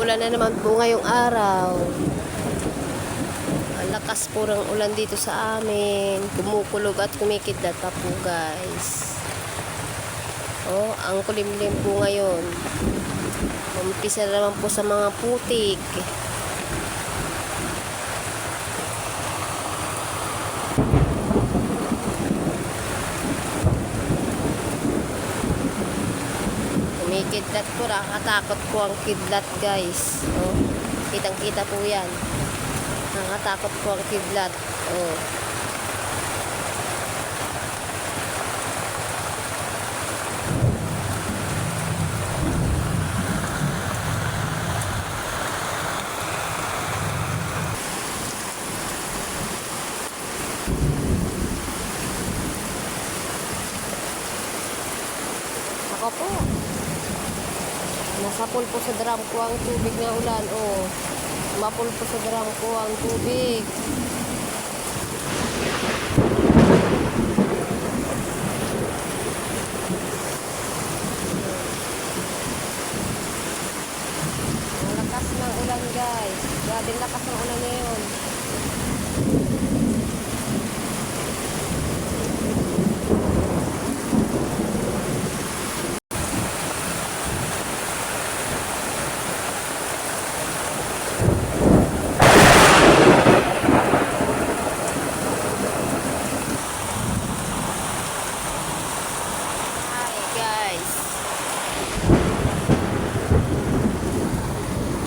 Umuulan na naman po ngayong araw. Ang lakas po ng ulan dito sa amin. Kumukulog at kumikidlat pa po, guys. Oh, ang kulimlim po ngayon. Umpisa na naman po sa mga putik. Kumikidlat po, nakakatakot po ang kidlat, guys. Oh, kitang-kita po yan. Nakakatakot po ang kidlat. Oh. Ako po. Nasapol po sa drum ko ang tubig na ulan. Oh. Mapul po sa drum ko ang tubig. Ang lakas ng ulan, guys. Grabe lakas ng ulan na yun.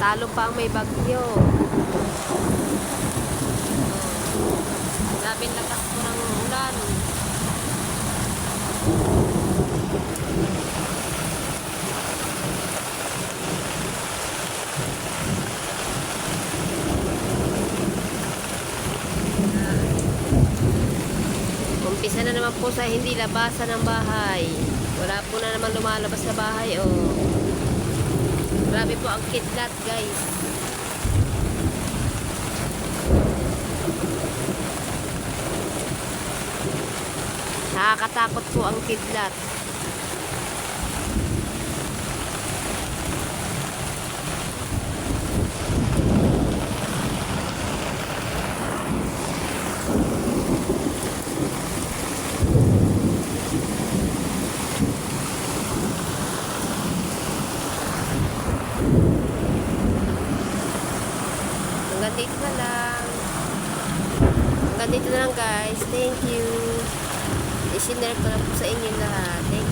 Talo pa ang may bagyo. Grabing lakas po ng ulan. Umpisa na naman po sa hindi labasan ng bahay. Wala po na naman lumalabas sa bahay. Oh. Grabe po ang kidlat, guys. Nakakatakot po ang kidlat. Hanggang dito na lang. Hanggang dito na lang, guys. Thank you. I-share ko na po sa inyo lahat. Thank you.